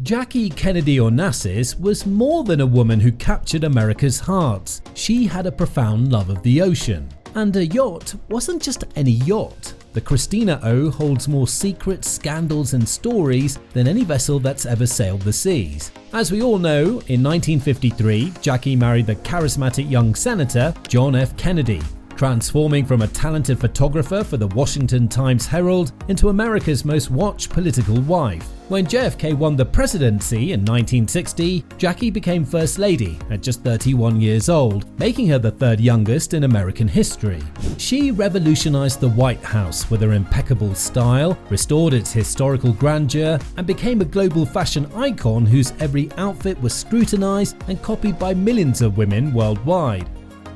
Jackie Kennedy Onassis was more than a woman who captured America's hearts. She had a profound love of the ocean. And her yacht wasn't just any yacht. The Christina O holds more secrets, scandals and stories than any vessel that's ever sailed the seas. As we all know, in 1953, Jackie married the charismatic young senator John F. Kennedy, transforming from a talented photographer for the Washington Times-Herald into America's most watched political wife. When JFK won the presidency in 1960, Jackie became First Lady at just 31 years old, making her the third youngest in American history. She revolutionized the White House with her impeccable style, restored its historical grandeur, and became a global fashion icon whose every outfit was scrutinized and copied by millions of women worldwide.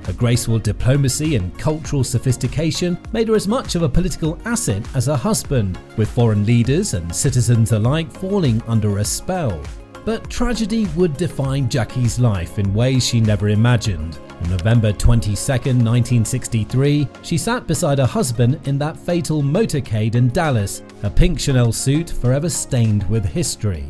Her graceful diplomacy and cultural sophistication made her as much of a political asset as her husband, with foreign leaders and citizens alike falling under a spell. But tragedy would define Jackie's life in ways she never imagined. On November 22, 1963, she sat beside her husband in that fatal motorcade in Dallas, a pink Chanel suit forever stained with history.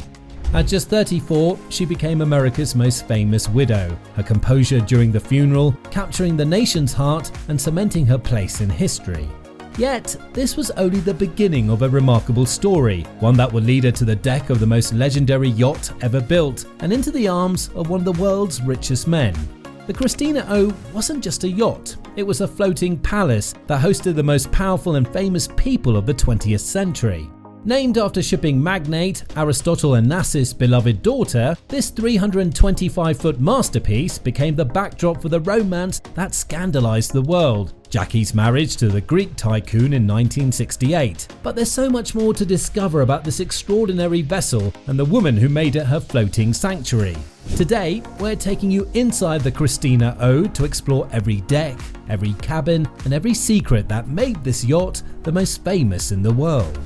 At just 34, she became America's most famous widow, her composure during the funeral capturing the nation's heart and cementing her place in history. Yet, this was only the beginning of a remarkable story, one that would lead her to the deck of the most legendary yacht ever built and into the arms of one of the world's richest men. The Christina O wasn't just a yacht, it was a floating palace that hosted the most powerful and famous people of the 20th century. Named after shipping magnate Aristotle Onassis' beloved daughter, this 325-foot masterpiece became the backdrop for the romance that scandalized the world, Jackie's marriage to the Greek tycoon in 1968. But there's so much more to discover about this extraordinary vessel and the woman who made it her floating sanctuary. Today, we're taking you inside the Christina O to explore every deck, every cabin, and every secret that made this yacht the most famous in the world.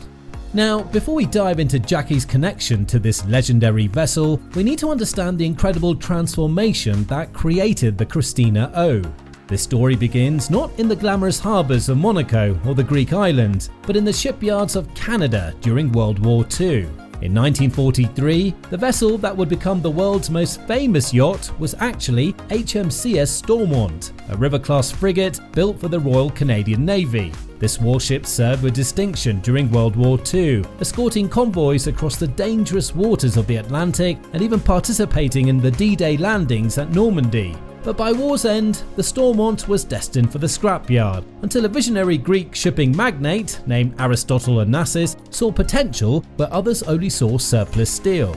Now, before we dive into Jackie's connection to this legendary vessel, we need to understand the incredible transformation that created the Christina O. This story begins not in the glamorous harbours of Monaco or the Greek islands, but in the shipyards of Canada during World War II. In 1943, the vessel that would become the world's most famous yacht was actually HMCS Stormont, a river-class frigate built for the Royal Canadian Navy. This warship served with distinction during World War II, escorting convoys across the dangerous waters of the Atlantic and even participating in the D-Day landings at Normandy. But by war's end, the Stormont was destined for the scrapyard, until a visionary Greek shipping magnate named Aristotle Onassis saw potential where others only saw surplus steel.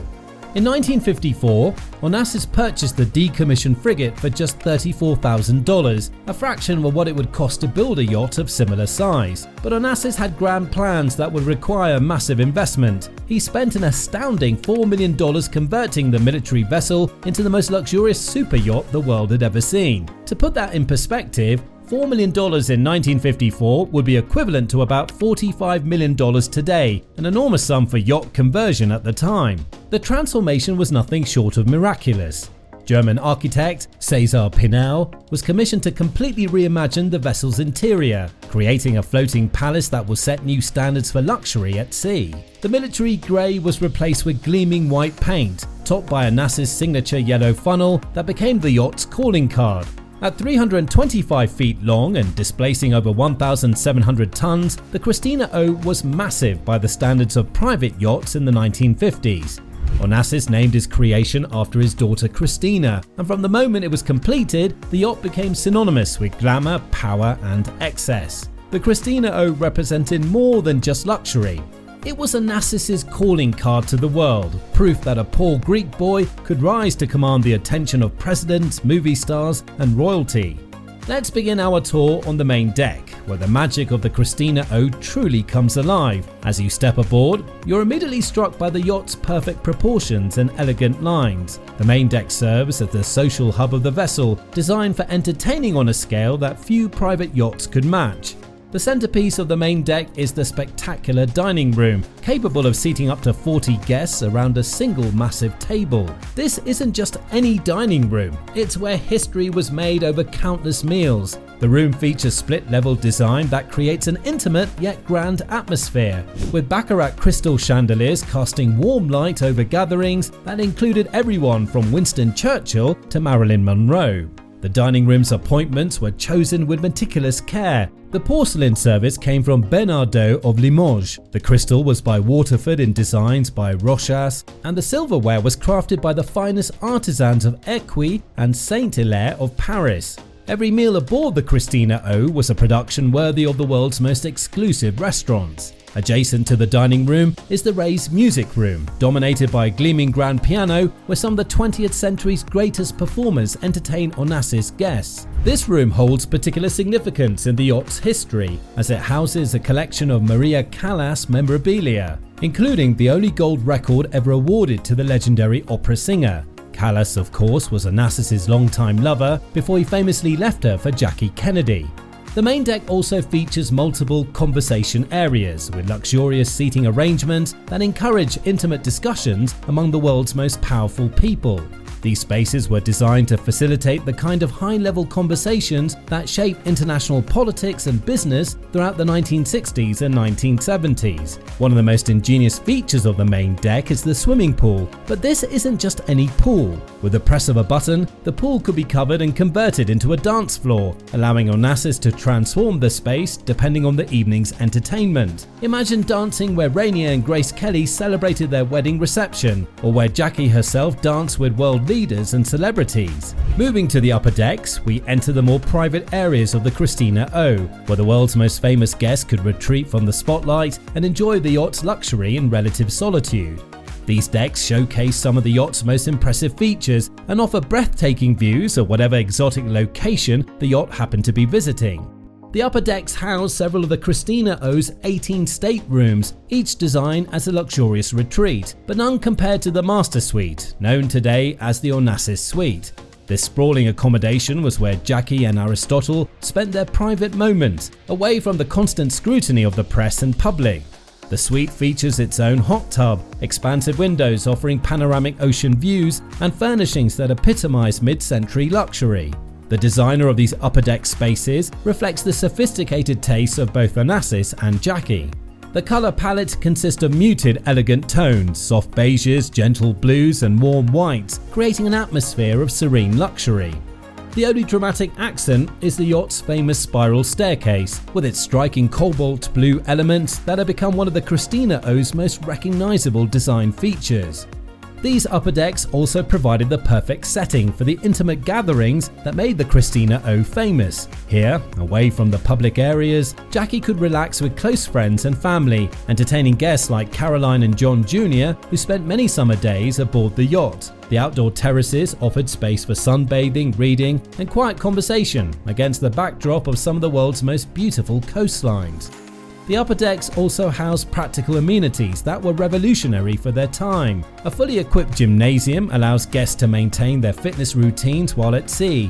In 1954, Onassis purchased the decommissioned frigate for just $34,000, a fraction of what it would cost to build a yacht of similar size. But Onassis had grand plans that would require massive investment. He spent an astounding $4 million converting the military vessel into the most luxurious super yacht the world had ever seen. To put that in perspective, $4 million in 1954 would be equivalent to about $45 million today, an enormous sum for yacht conversion at the time. The transformation was nothing short of miraculous. German architect César Pinel was commissioned to completely reimagine the vessel's interior, creating a floating palace that will set new standards for luxury at sea. The military grey was replaced with gleaming white paint, topped by Onassis' signature yellow funnel that became the yacht's calling card. At 325 feet long and displacing over 1,700 tons, the Christina O was massive by the standards of private yachts in the 1950s. Onassis named his creation after his daughter Christina, and from the moment it was completed, the yacht became synonymous with glamour, power, and excess. The Christina O represented more than just luxury. It was Onassis' calling card to the world, proof that a poor Greek boy could rise to command the attention of presidents, movie stars, and royalty. Let's begin our tour on the main deck, where the magic of the Christina O truly comes alive. As you step aboard, you're immediately struck by the yacht's perfect proportions and elegant lines. The main deck serves as the social hub of the vessel, designed for entertaining on a scale that few private yachts could match. The centerpiece of the main deck is the spectacular dining room, capable of seating up to 40 guests around a single massive table. This isn't just any dining room, it's where history was made over countless meals. The room features split-level design that creates an intimate yet grand atmosphere, with baccarat crystal chandeliers casting warm light over gatherings that included everyone from Winston Churchill to Marilyn Monroe. The dining room's appointments were chosen with meticulous care. The porcelain service came from Bernardeau of Limoges. The crystal was by Waterford in designs by Rochas, and the silverware was crafted by the finest artisans of Écueil and Saint-Hilaire of Paris. Every meal aboard the Christina O was a production worthy of the world's most exclusive restaurants. Adjacent to the dining room is the raised music room, dominated by a gleaming grand piano where some of the 20th century's greatest performers entertain Onassis guests. This room holds particular significance in the yacht's history, as it houses a collection of Maria Callas memorabilia, including the only gold record ever awarded to the legendary opera singer. Callas, of course, was Onassis' longtime lover before he famously left her for Jackie Kennedy. The main deck also features multiple conversation areas with luxurious seating arrangements that encourage intimate discussions among the world's most powerful people. These spaces were designed to facilitate the kind of high-level conversations that shaped international politics and business throughout the 1960s and 1970s. One of the most ingenious features of the main deck is the swimming pool, but this isn't just any pool. With the press of a button, the pool could be covered and converted into a dance floor, allowing Onassis to transform the space depending on the evening's entertainment. Imagine dancing where Rainier and Grace Kelly celebrated their wedding reception, or where Jackie herself danced with world leaders and celebrities. Moving to the upper decks, we enter the more private areas of the Christina O, where the world's most famous guests could retreat from the spotlight and enjoy the yacht's luxury in relative solitude. These decks showcase some of the yacht's most impressive features and offer breathtaking views of whatever exotic location the yacht happened to be visiting. The upper decks house several of the Christina O's 18 staterooms, each designed as a luxurious retreat, but none compared to the Master Suite, known today as the Onassis Suite. This sprawling accommodation was where Jackie and Aristotle spent their private moments, away from the constant scrutiny of the press and public. The suite features its own hot tub, expansive windows offering panoramic ocean views, and furnishings that epitomize mid-century luxury. The designer of these upper deck spaces reflects the sophisticated tastes of both Onassis and Jackie. The color palette consists of muted, elegant tones, soft beiges, gentle blues, and warm whites, creating an atmosphere of serene luxury. The only dramatic accent is the yacht's famous spiral staircase, with its striking cobalt blue elements that have become one of the Christina O's most recognizable design features. These upper decks also provided the perfect setting for the intimate gatherings that made the Christina O famous. Here, away from the public areas, Jackie could relax with close friends and family, entertaining guests like Caroline and John Jr., who spent many summer days aboard the yacht. The outdoor terraces offered space for sunbathing, reading, and quiet conversation against the backdrop of some of the world's most beautiful coastlines. The upper decks also housed practical amenities that were revolutionary for their time. A fully equipped gymnasium allows guests to maintain their fitness routines while at sea,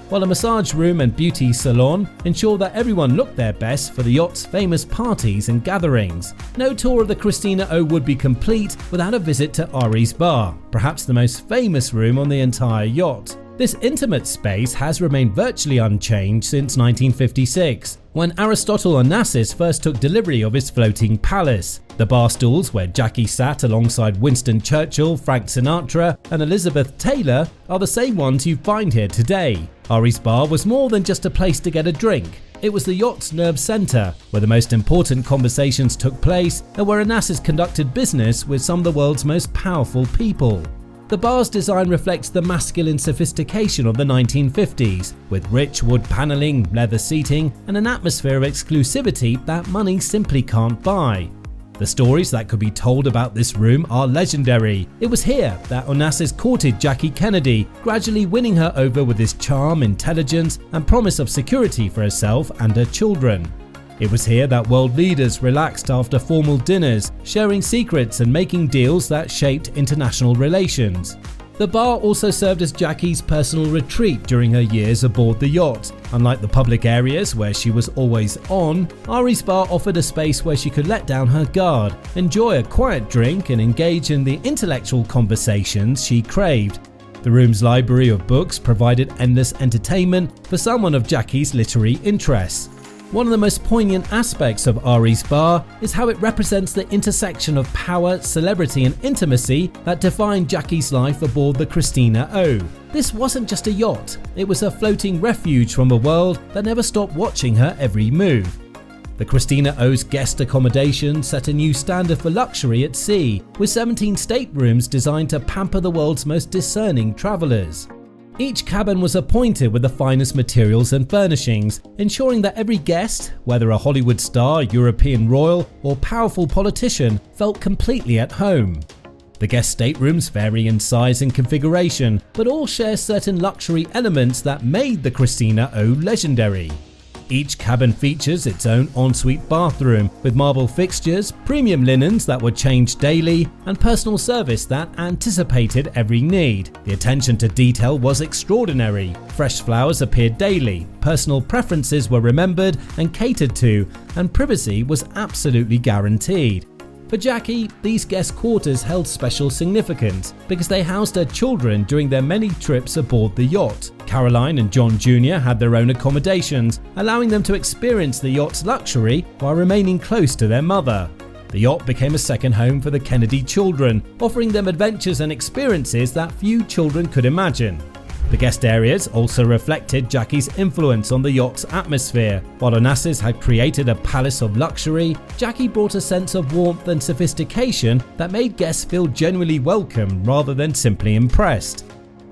while a massage room and beauty salon ensure that everyone looked their best for the yacht's famous parties and gatherings. No tour of the Christina O would be complete without a visit to Aris Bar, perhaps the most famous room on the entire yacht. This intimate space has remained virtually unchanged since 1956, when Aristotle Onassis first took delivery of his floating palace. The bar stools where Jackie sat alongside Winston Churchill, Frank Sinatra, and Elizabeth Taylor are the same ones you find here today. Aris Bar was more than just a place to get a drink. It was the yacht's nerve center, where the most important conversations took place and where Onassis conducted business with some of the world's most powerful people. The bar's design reflects the masculine sophistication of the 1950s, with rich wood paneling, leather seating, and an atmosphere of exclusivity that money simply can't buy. The stories that could be told about this room are legendary. It was here that Onassis courted Jackie Kennedy, gradually winning her over with his charm, intelligence, and promise of security for herself and her children. It was here that world leaders relaxed after formal dinners, sharing secrets and making deals that shaped international relations. The bar also served as Jackie's personal retreat during her years aboard the yacht. Unlike the public areas where she was always on, Aris Bar offered a space where she could let down her guard, enjoy a quiet drink, and engage in the intellectual conversations she craved. The room's library of books provided endless entertainment for someone of Jackie's literary interests. One of the most poignant aspects of Aris Bar is how it represents the intersection of power, celebrity and intimacy that defined Jackie's life aboard the Christina O. This wasn't just a yacht, it was a floating refuge from a world that never stopped watching her every move. The Christina O's guest accommodation set a new standard for luxury at sea, with 17 staterooms designed to pamper the world's most discerning travellers. Each cabin was appointed with the finest materials and furnishings, ensuring that every guest, whether a Hollywood star, European royal, or powerful politician, felt completely at home. The guest staterooms vary in size and configuration, but all share certain luxury elements that made the Christina O legendary. Each cabin features its own ensuite bathroom with marble fixtures, premium linens that were changed daily, and personal service that anticipated every need. The attention to detail was extraordinary. Fresh flowers appeared daily, personal preferences were remembered and catered to, and privacy was absolutely guaranteed. For Jackie, these guest quarters held special significance because they housed her children during their many trips aboard the yacht. Caroline and John Jr. had their own accommodations, allowing them to experience the yacht's luxury while remaining close to their mother. The yacht became a second home for the Kennedy children, offering them adventures and experiences that few children could imagine. The guest areas also reflected Jackie's influence on the yacht's atmosphere. While Onassis had created a palace of luxury, Jackie brought a sense of warmth and sophistication that made guests feel genuinely welcome rather than simply impressed.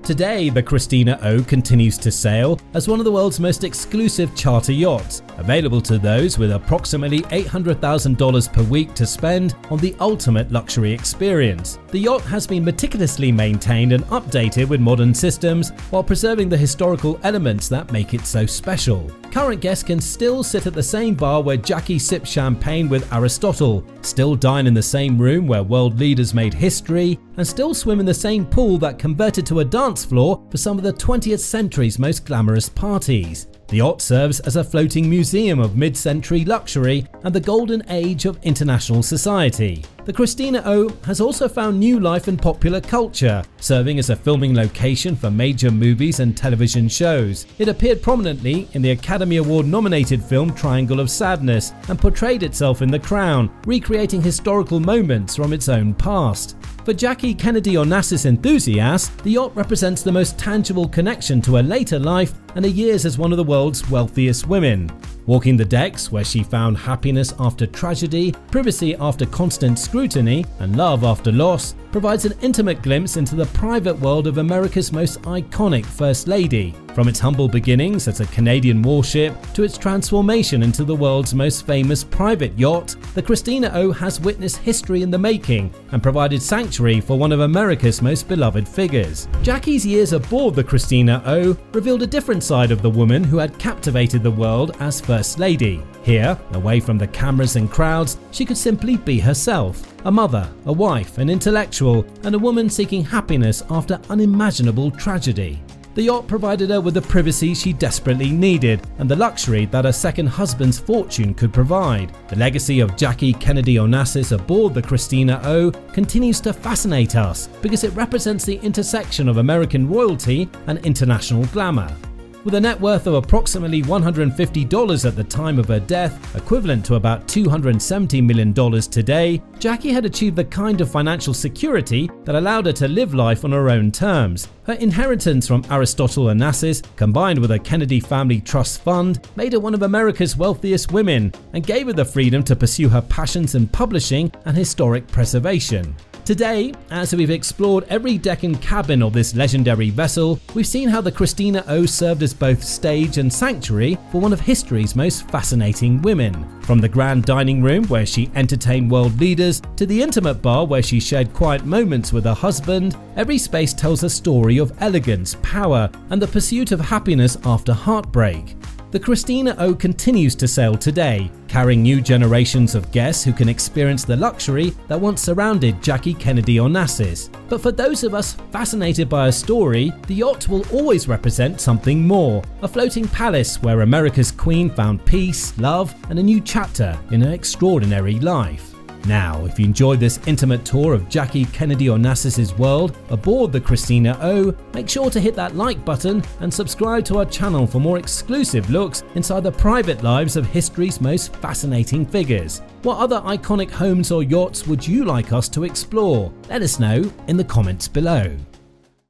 Today, the Christina O continues to sail as one of the world's most exclusive charter yachts, available to those with approximately $800,000 per week to spend on the ultimate luxury experience. The yacht has been meticulously maintained and updated with modern systems while preserving the historical elements that make it so special. Current guests can still sit at the same bar where Jackie sipped champagne with Aristotle, still dine in the same room where world leaders made history, and still swim in the same pool that converted to a dance floor for some of the 20th century's most glamorous parties. The yacht serves as a floating museum of mid-century luxury and the golden age of international society. The Christina O has also found new life in popular culture, serving as a filming location for major movies and television shows. It appeared prominently in the Academy Award-nominated film Triangle of Sadness and portrayed itself in The Crown, recreating historical moments from its own past. For Jackie Kennedy Onassis enthusiasts, the yacht represents the most tangible connection to her later life and her years as one of the world's wealthiest women. Walking the decks, where she found happiness after tragedy, privacy after constant scrutiny, and love after loss, provides an intimate glimpse into the private world of America's most iconic First Lady. From its humble beginnings as a Canadian warship to its transformation into the world's most famous private yacht, the Christina O has witnessed history in the making and provided sanctuary for one of America's most beloved figures. Jackie's years aboard the Christina O revealed a different side of the woman who had captivated the world as First Lady. Here, away from the cameras and crowds, she could simply be herself. A mother, a wife, an intellectual, and a woman seeking happiness after unimaginable tragedy. The yacht provided her with the privacy she desperately needed and the luxury that her second husband's fortune could provide. The legacy of Jackie Kennedy Onassis aboard the Christina O continues to fascinate us because it represents the intersection of American royalty and international glamour. With a net worth of approximately $150 at the time of her death, equivalent to about $270 million today, Jackie had achieved the kind of financial security that allowed her to live life on her own terms. Her inheritance from Aristotle Onassis, combined with her Kennedy Family Trust Fund, made her one of America's wealthiest women and gave her the freedom to pursue her passions in publishing and historic preservation. Today, as we've explored every deck and cabin of this legendary vessel, we've seen how the Christina O served as both stage and sanctuary for one of history's most fascinating women. From the grand dining room where she entertained world leaders to the intimate bar where she shared quiet moments with her husband, every space tells a story of elegance, power, and the pursuit of happiness after heartbreak. The Christina O continues to sail today, carrying new generations of guests who can experience the luxury that once surrounded Jackie Kennedy Onassis. But for those of us fascinated by her story, the yacht will always represent something more, a floating palace where America's queen found peace, love, and a new chapter in her extraordinary life. Now, if you enjoyed this intimate tour of Jackie Kennedy Onassis' world aboard the Christina O, make sure to hit that like button and subscribe to our channel for more exclusive looks inside the private lives of history's most fascinating figures. What other iconic homes or yachts would you like us to explore? Let us know in the comments below.